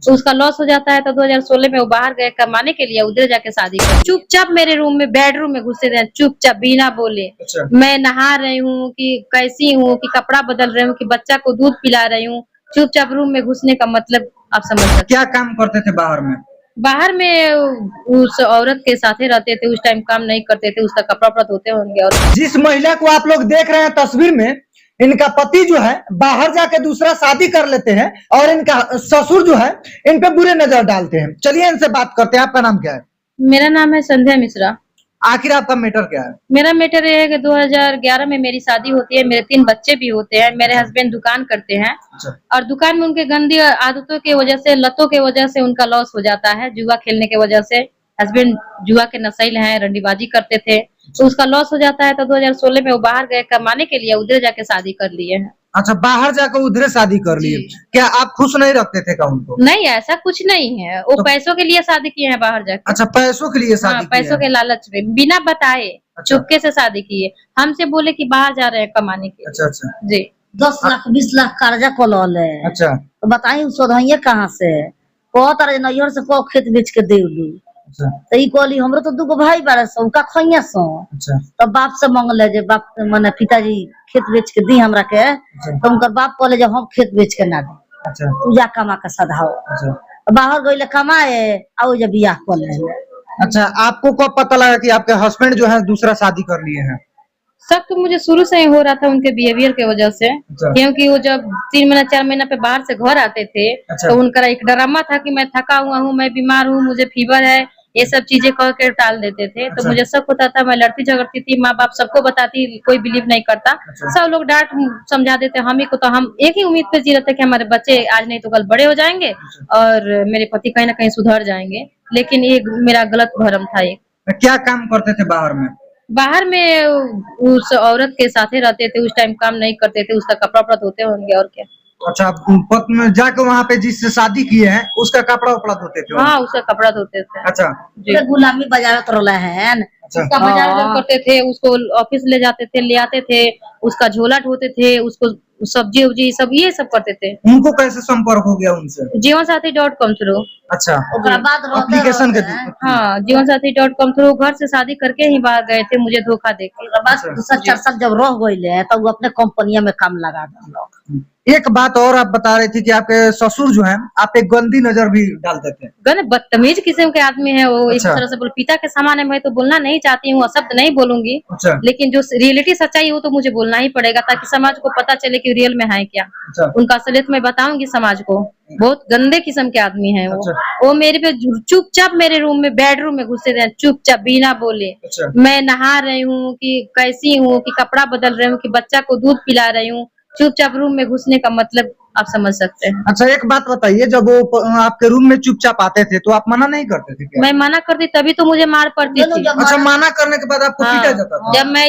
तो उसका लॉस हो जाता है। तो 2016 में वो बाहर गए कमाने के लिए, उधर जाके शादी कर। चुपचाप मेरे रूम में बेडरूम में घुसे रहे, चुपचाप बिना बोले। अच्छा। मैं नहा रही हूँ कि कैसी हूँ कि कपड़ा बदल रही हूँ कि बच्चा को दूध पिला रही हूँ, चुपचाप रूम में घुसने का मतलब आप समझ सकते। क्या काम करते थे बाहर में? बाहर में उस औरत के साथ ही रहते थे, उस टाइम काम नहीं करते थे, उसका कपड़ा उपड़ा धोते होंगे। और जिस महिला को आप लोग देख रहे हैं तस्वीर में, इनका पति जो है बाहर जाके दूसरा शादी कर लेते हैं और इनका ससुर जो है इन पे बुरे नजर डालते हैं। चलिए इनसे बात करते हैं। आपका नाम क्या है? मेरा नाम है संध्या मिश्रा। आखिर आपका मैटर क्या है? मेरा मैटर ये है कि 2011 में मेरी शादी होती है, मेरे 3 बच्चे भी होते हैं। मेरे हस्बैंड दुकान करते हैं। अच्छा। और दुकान में उनके गंदी आदतों की वजह से, लतों की वजह से उनका लॉस हो जाता है। जुआ खेलने की वजह से हस्बैंड जुआ के नशेड़ी हैं, रंडीबाजी करते थे, तो उसका लॉस हो जाता है। तो 2016 में वो बाहर गए कमाने के लिए, उधर जाके शादी कर लिए हैं। अच्छा, बाहर जाकर उधर शादी कर लिए। क्या आप खुश नहीं रखते थे क्या उनको? नहीं, ऐसा कुछ नहीं है। वो तो पैसों के लिए शादी किए हैं बाहर जाके। अच्छा, पैसों के लिए हाँ, शादी किए पैसों हैं। के लालच में बिना बताए अच्छा। चुपके से शादी किए। हमसे बोले कि बाहर जा रहे हैं कमाने के लिए। अच्छा अच्छा जी। 10 लाख 20 लाख कर्जा को ले। अच्छा तो बताई सोधइये कहाँ से? बहुत तरह नैहर से को खेत बेच के दे दी। अच्छा तो ई कहली हमरो तो दूगो भाई बारे सो उनका खइया सो। अच्छा तो बाप से मांगले जे बाप माने पिताजी खेत बेच के दी हमरा के। तो उनकर बाप कहले जे हम खेत बेच के ना दी, अच्छा तू जा कमा के सधाओ। अच्छा बाहर गइले कमाए आ जे बियाह कर ले। अच्छा, आपको कब पता लगा कि आपके हस्बैंड जो है दूसरा शादी कर लिए हैं? शक तो मुझे शुरू से ही हो रहा था उनके बिहेवियर की वजह से। अच्छा। क्योंकि वो जब 3 महीना 4 महीना पे बाहर से घर आते थे, अच्छा। तो उनका एक ड्रामा था कि मैं थका हुआ हूँ, मैं बीमार हूँ, मुझे फीवर है, ये सब चीजें कह के टाल देते थे। तो अच्छा। मुझे शक होता था, मैं लड़ती झगड़ती थी, माँ बाप सबको बताती, कोई बिलीव नहीं करता। अच्छा। सब लोग डांट समझा देते, हम ही को तो हम एक ही उम्मीद पे जी रहे थे कि हमारे बच्चे आज नहीं तो कल बड़े हो जाएंगे और मेरे पति कहीं ना कहीं सुधर जाएंगे। लेकिन ये मेरा गलत भरम था। ये क्या काम करते थे बाहर में? बाहर में उस औरत के साथ ही रहते थे, उस टाइम काम नहीं करते थे, उसका कपड़ा उपड़ा धोते होंगे। और क्या। अच्छा, पत्नी जाके वहाँ पे जिससे शादी किए हैं उसका कपड़ा उपड़ा धोते थे? हाँ, उसका कपड़ा धोते थे। अच्छा जी। गुलामी बजावत रहले हैं। अच्छा उसका बाजार उजार करते थे, उसको ऑफिस ले जाते थे, ले आते थे, उसका झोला ढोते थे, उसको सब्जी उब्जी सब ये सब करते थे। उनको कैसे संपर्क हो गया उनसे? जीवनसाथी.com थ्रू। अच्छा, ओकरा बाद एप्लीकेशन के हाँ, जीवनसाथी.com थ्रू घर से शादी करके ही बाहर गए थे, मुझे धोखा देके। ओकरा बाद 2-4 साल जब रह गइले तो वो अपने कंपनिया में काम लगा देलक। एक बात और आप बता रही थी कि आपके ससुर जो हैं आप पे गंदी नजर भी डालते थे। गन बदतमीज किस्म के आदमी है वो। अच्छा। इस तरह से बोल, पिता के समान है। मैं तो बोलना नहीं चाहती हूँ, शब्द नहीं बोलूंगी। अच्छा लेकिन जो रियलिटी सच्चाई है वो तो मुझे बोलना ही पड़ेगा, ताकि समाज को पता चले कि रियल में है क्या। अच्छा उनका असलियत मैं बताऊंगी समाज को। बहुत गंदे किस्म के आदमी है वो। अच्छा। वो मेरे पे चुपचाप मेरे रूम में बेडरूम में घुसे रहे, चुपचाप बिना बोले। अच्छा। मैं नहा रही हूँ कि कैसी हूँ कि कपड़ा बदल रही हूँ कि बच्चा को दूध पिला रही हूँ, चुपचाप रूम में घुसने का मतलब आप समझ सकते हैं। अच्छा, एक बात बताइए, जब वो आपके रूम में चुपचाप आते थे तो आप मना नहीं करते थे क्या? मैं मना करती तभी तो मुझे मार पड़ती थी। अच्छा, मना करने के बाद आपको पीटा जाता था? जब मैं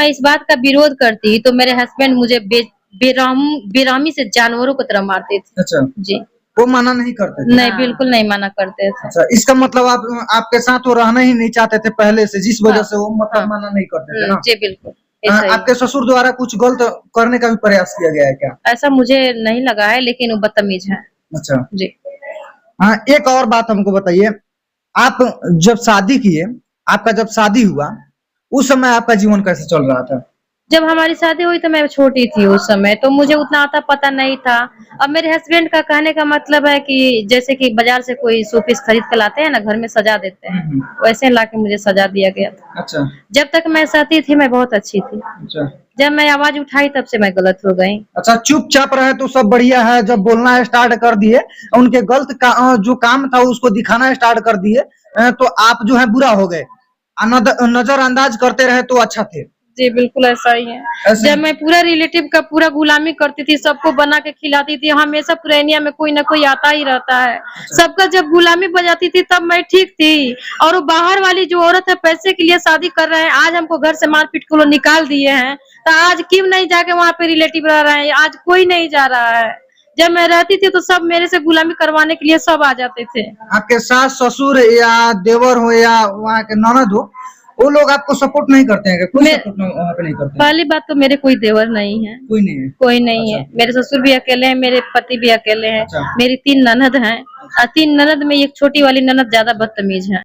इस बात का विरोध करती तो मेरे हस्बैंड मुझे बेरहमी से जानवरों की तरह मारते थे। अच्छा जी। वो मना नहीं करते थे? नहीं, बिल्कुल नहीं मना करते थे। अच्छा, इसका मतलब आप आपके साथ वो रहना ही नहीं चाहते थे पहले से, जिस वजह से वो मतलब मना नहीं करते थे ना? जी बिल्कुल। ऐसा ही। आपके ससुर द्वारा कुछ गलत करने का भी प्रयास किया गया है क्या? ऐसा मुझे नहीं लगा है, लेकिन वो बदतमीज है। अच्छा जी। हाँ, एक और बात हमको बताइए, आप जब शादी किए, आपका जब शादी हुआ उस समय आपका जीवन कैसे चल रहा था? जब हमारी शादी हुई तो मैं छोटी थी उस समय, तो मुझे उतना आता पता नहीं था। अब मेरे हस्बैंड का कहने का मतलब है कि जैसे कि बाजार से कोई शोपीस खरीद कर लाते हैं ना, घर में सजा देते हैं, वैसे लाके मुझे सजा दिया गया था। अच्छा। जब तक मैं साथी थी मैं बहुत अच्छी थी। अच्छा। जब मैं आवाज उठाई तब से मैं गलत हो गई। अच्छा, चुपचाप रहे तो सब बढ़िया है, जब बोलना स्टार्ट कर दिए, उनके गलत जो काम था उसको दिखाना स्टार्ट कर दिए, तो आप जो है बुरा हो गए, नजरअंदाज करते रहे तो अच्छा थे। जी बिल्कुल ऐसा ही है। जब मैं पूरा रिलेटिव का पूरा गुलामी करती थी, सबको बना के खिलाती थी, हमेशा पुरैनिया में कोई ना कोई आता ही रहता है। सबका जब गुलामी बजाती थी तब मैं ठीक थी। और वो बाहर वाली जो औरत है पैसे के लिए शादी कर रहे हैं, आज हमको घर से मारपीट को निकाल दिए हैं, तो आज क्यों नहीं जाके वहाँ पे रिलेटिव रह रहे हैं? आज कोई नहीं जा रहा है। जब मैं रहती थी तो सब मेरे से गुलामी करवाने के लिए सब आ जाते थे। आपके सास ससुर या देवर हो या वहाँ के ननद हो, वो लोग आपको सपोर्ट नहीं करते हैं क्या? कोई सपोर्ट वहाँ पे नहीं करते हैं? पहली बात तो मेरे कोई देवर नहीं है, कोई नहीं है। कोई नहीं है। मेरे ससुर भी अकेले हैं, मेरे पति भी अकेले हैं। अच्छा। मेरी 3 ननद हैं और 3 ननद में एक छोटी वाली ननद ज्यादा बदतमीज है।